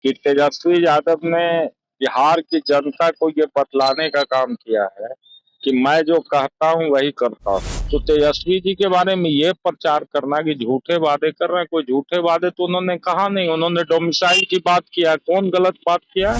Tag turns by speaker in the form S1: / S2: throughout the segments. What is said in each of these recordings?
S1: कि तेजस्वी यादव ने बिहार की जनता को ये बतलाने का काम किया है कि मैं जो कहता हूं वही करता हूं। तो तेजस्वी जी के बारे में ये प्रचार करना कि झूठे वादे कर रहे हैं, कोई झूठे वादे तो उन्होंने कहा नहीं। उन्होंने डोमिसाइल की बात किया, कौन गलत बात किया?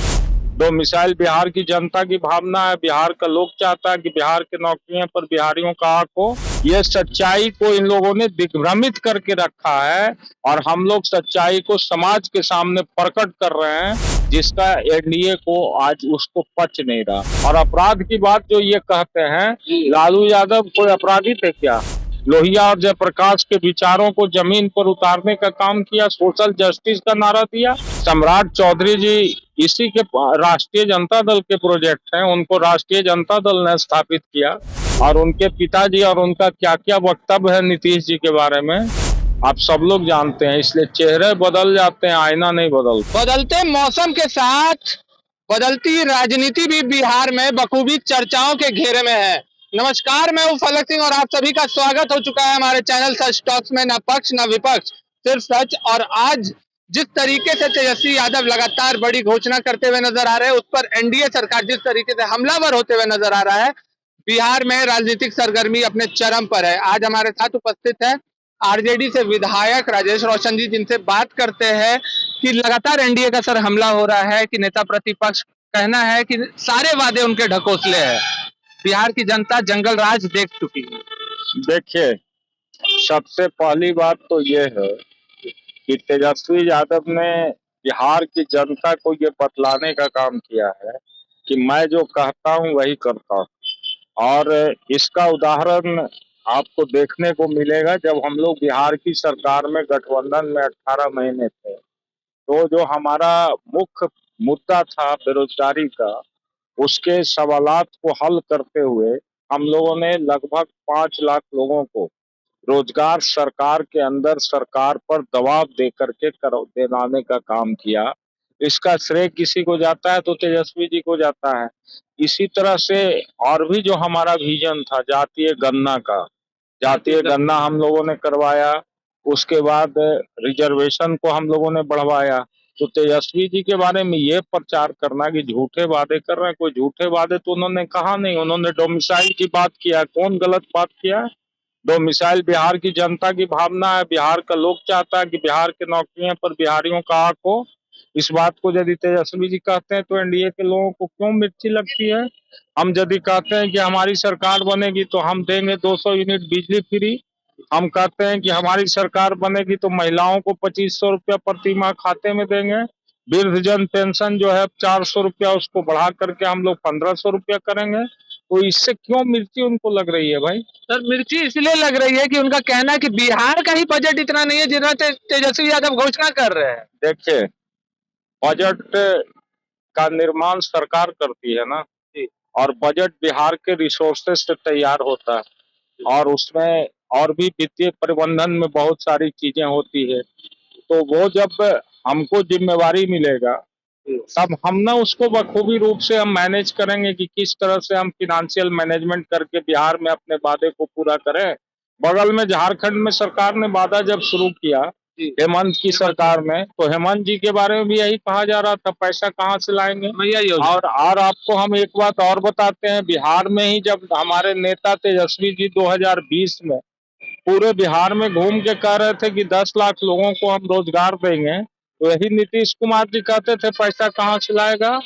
S1: डोमिसाइल बिहार की जनता की भावना है, बिहार का लोग चाहता है कि बिहार के नौकरियों पर बिहारियों का हक हो। ये सच्चाई को इन लोगों ने दिग्भ्रमित करके रखा है और हम लोग सच्चाई को समाज के सामने प्रकट कर रहे हैं, जिसका एनडीए को आज उसको पच नहीं रहा। और अपराध की बात जो ये कहते हैं, लालू यादव कोई अपराधी थे क्या? लोहिया और जयप्रकाश के विचारों को जमीन पर उतारने का काम किया, सोशल जस्टिस का नारा दिया। सम्राट चौधरी जी इसी के राष्ट्रीय जनता दल के प्रोजेक्ट हैं, उनको राष्ट्रीय जनता दल ने स्थापित किया। और उनके पिताजी और उनका क्या क्या वक्तव्य है नीतीश जी के बारे में आप सब लोग जानते हैं। इसलिए चेहरे बदल जाते हैं, आईना नहीं बदलता।
S2: बदलते मौसम के साथ बदलती राजनीति भी बिहार में बखूबी चर्चाओं के घेरे में है। नमस्कार, मैं हूं फलक सिंह और आप सभी का स्वागत हो चुका है हमारे चैनल सच टॉक्स में। न पक्ष न विपक्ष, सिर्फ सच। और आज जिस तरीके से तेजस्वी यादव लगातार बड़ी घोषणा करते हुए नजर आ रहे हैं, उस पर एनडीए सरकार जिस तरीके से हमलावर होते हुए नजर आ रहा है, बिहार में राजनीतिक सरगर्मी अपने चरम पर है। आज हमारे साथ उपस्थित है आरजेडी से विधायक राजेश रोशन जी, जिनसे बात करते हैं कि लगातार एनडीए का सर हमला हो रहा है, कि नेता प्रतिपक्ष कहना है कि सारे वादे उनके ढकोसले हैं। बिहार की जनता जंगल राज देख चुकी है।
S1: देखिए, सबसे पहली बात तो ये है कि तेजस्वी यादव ने बिहार की जनता को ये बतलाने का काम किया है कि मैं जो कहता हूं वही करता हूं। और इसका उदाहरण आपको देखने को मिलेगा जब हम लोग बिहार की सरकार में गठबंधन में 18 महीने थे, तो जो हमारा मुख्य मुद्दा था बेरोजगारी का, उसके सवालात को हल करते हुए हम लोगों ने लगभग 5 लाख लोगों को रोजगार सरकार के अंदर सरकार पर दबाव दे करके दिलाने का काम किया। इसका श्रेय किसी को जाता है तो तेजस्वी जी को जाता है। इसी तरह से और भी जो हमारा विजन था जातीय गणना का, जातीय गणना हम लोगों ने करवाया। उसके बाद रिजर्वेशन को हम लोगों ने बढ़वाया। तो तेजस्वी जी के बारे में ये प्रचार करना कि झूठे वादे कर रहे हैं, कोई झूठे वादे तो उन्होंने कहा नहीं। उन्होंने डोमिसाइल की बात किया, कौन गलत बात किया? डोमिसाइल बिहार की जनता की भावना है, बिहार का लोग चाहता है कि बिहार के नौकरियों पर बिहारियों का हक हो। इस बात को यदि तेजस्वी जी कहते हैं तो एनडीए के लोगों को क्यों मिर्ची लगती है? हम यदि कहते हैं कि हमारी सरकार बनेगी तो हम देंगे 200 यूनिट बिजली फ्री। हम कहते हैं कि हमारी सरकार बनेगी तो महिलाओं को 2500 रुपया प्रति माह खाते में देंगे। वृद्धजन पेंशन जो है 400 रुपया, उसको बढ़ा करके हम लोग 1500 रुपया करेंगे। तो इससे क्यों मिर्ची उनको लग रही है भाई?
S2: सर, मिर्ची इसलिए लग रही है कि उनका कहना है कि बिहार का ही बजट इतना नहीं है जितना तेजस्वी यादव घोषणा कर रहे हैं।
S1: देखिए, बजट का निर्माण सरकार करती है ना, और बजट बिहार के रिसोर्सेज से तैयार होता है और उसमें और भी वित्तीय प्रबंधन में बहुत सारी चीजें होती है। तो वो जब हमको जिम्मेवारी मिलेगा तब हम ना उसको बखूबी रूप से हम मैनेज करेंगे कि किस तरह से हम फिनेंशियल मैनेजमेंट करके बिहार में अपने वादे को पूरा करें। बगल में झारखंड में सरकार ने वादा जब शुरू किया हेमंत की सरकार में, तो हेमंत जी के बारे में भी यही कहा जा रहा था, पैसा कहाँ से लाएंगे। और आपको हम एक बात और बताते हैं, बिहार में ही जब हमारे नेता तेजस्वी जी 2020 में पूरे बिहार में घूम के कह रहे थे कि 10 लाख लोगों को हम रोजगार देंगे, तो यही नीतीश कुमार जी कहते थे पैसा कहाँ से लाएगा?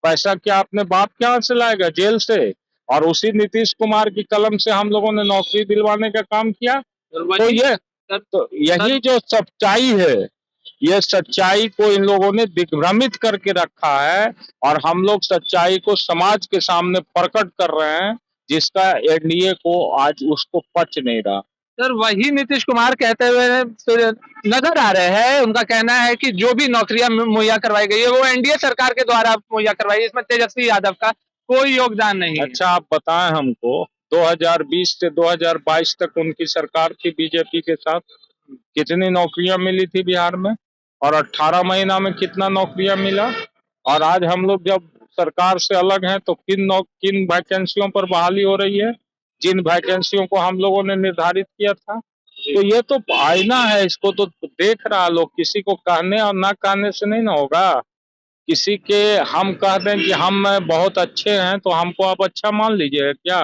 S1: पैसा क्या अपने बाप के यहाँ से लाएगा, जेल से? और उसी नीतीश कुमार की कलम से हम लोगों ने नौकरी दिलवाने का काम किया। तो यही जो सच्चाई है, ये सच्चाई को इन लोगों ने दिग्भ्रमित करके रखा है और हम लोग सच्चाई को समाज के सामने प्रकट कर रहे हैं, जिसका एनडीए को आज उसको पच नहीं रहा।
S2: सर, वही नीतीश कुमार कहते हुए नजर आ रहे हैं। उनका कहना है कि जो भी नौकरियां मुहैया करवाई गई है वो एनडीए सरकार के द्वारा मुहैया करवाई है, इसमें तेजस्वी यादव का कोई योगदान नहीं है।
S1: अच्छा, आप बताएं हमको, 2020 से 2022 तक उनकी सरकार थी बीजेपी के साथ, कितनी नौकरियां मिली थी बिहार में? और 18 महीना में कितना नौकरियां मिला? और आज हम लोग जब सरकार से अलग हैं तो किन वैकेंसियों पर बहाली हो रही है, जिन वैकेंसियों को हम लोगों ने निर्धारित किया था। तो ये तो आईना है, इसको तो देख रहा लोग, किसी को कहने और ना कहने से नहीं ना होगा। किसी के हम कह दें कि हम बहुत अच्छे हैं तो हमको आप अच्छा मान लीजिए क्या?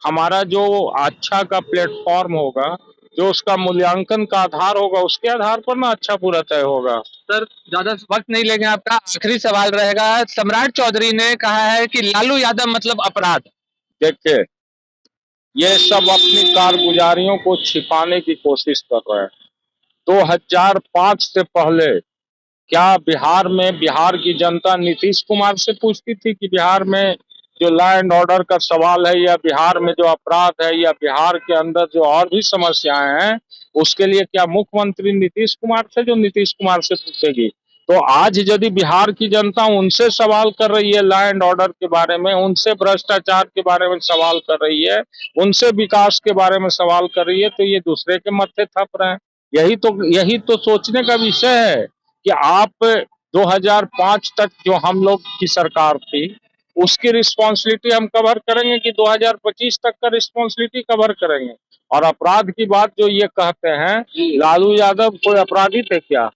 S1: हमारा जो अच्छा का प्लेटफॉर्म होगा, जो उसका मूल्यांकन का आधार होगा, उसके आधार पर ना अच्छा बुरा तय होगा।
S2: सर ज्यादा वक्त नहीं लेंगे आपका, आखिरी सवाल रहेगा। सम्राट चौधरी ने कहा है कि लालू यादव मतलब अपराध।
S1: देखिए, ये सब अपनी कारगुजारियों को छिपाने की कोशिश कर रहे हैं। 2005 से पहले क्या बिहार की जनता नीतीश कुमार से पूछती थी कि बिहार में जो लॉ एंड ऑर्डर का सवाल है, या बिहार में जो अपराध है, या बिहार के अंदर जो और भी समस्याएं हैं, उसके लिए क्या मुख्यमंत्री नीतीश कुमार थे जो नीतीश कुमार से पूछेगी? तो आज यदि बिहार की जनता उनसे सवाल कर रही है लॉ एंड ऑर्डर के बारे में, उनसे भ्रष्टाचार के बारे में सवाल कर रही है, उनसे विकास के बारे में सवाल कर रही है, तो ये दूसरे के मत्थे थप रहे हैं। यही तो सोचने का विषय है कि आप 2005 तक जो हम लोग की सरकार थी, उसकी रिस्पॉन्सिबिलिटी हम कवर करेंगे कि 2025 तक का रिस्पॉन्सिबिलिटी कवर करेंगे? और अपराध की बात जो ये कहते हैं, लालू यादव कोई अपराधी थे क्या?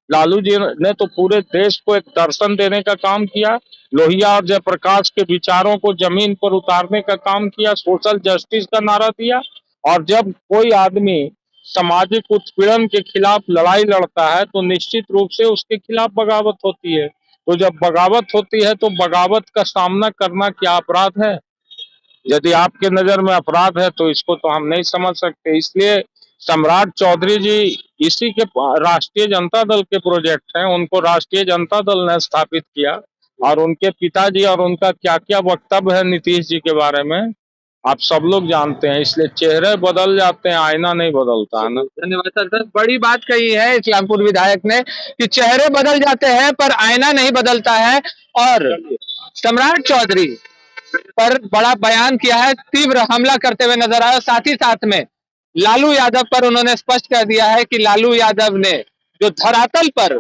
S1: लालू जी ने तो पूरे देश को एक दर्शन देने का काम किया, लोहिया और जयप्रकाश के विचारों को जमीन पर उतारने का काम किया, सोशल जस्टिस का नारा दिया। और जब कोई आदमी सामाजिक उत्पीड़न के खिलाफ लड़ाई लड़ता है तो निश्चित रूप से उसके खिलाफ बगावत होती है। तो जब बगावत होती है तो बगावत का सामना करना क्या अपराध है? यदि आपके नजर में अपराध है तो इसको तो हम नहीं समझ सकते। इसलिए सम्राट चौधरी जी इसी के राष्ट्रीय जनता दल के प्रोजेक्ट हैं, उनको राष्ट्रीय जनता दल ने स्थापित किया। और उनके पिताजी और उनका क्या क्या वक्तव्य है नीतीश जी के बारे में आप सब लोग जानते हैं। इसलिए चेहरे बदल जाते हैं, आईना नहीं बदलता है ना।
S2: धन्यवाद सर। सर बड़ी बात कही है इस्लामपुर विधायक ने कि चेहरे बदल जाते हैं पर आईना नहीं बदलता है। और सम्राट चौधरी पर बड़ा बयान किया है, तीव्र हमला करते हुए नजर आया। साथ ही साथ में लालू यादव पर उन्होंने स्पष्ट कर दिया है कि लालू यादव ने जो धरातल पर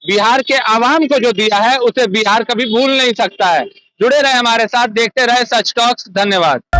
S2: बिहार के आवाम को जो दिया है उसे बिहार कभी भूल नहीं सकता है। जुड़े रहे हमारे साथ, देखते रहे सच टॉक्स। धन्यवाद।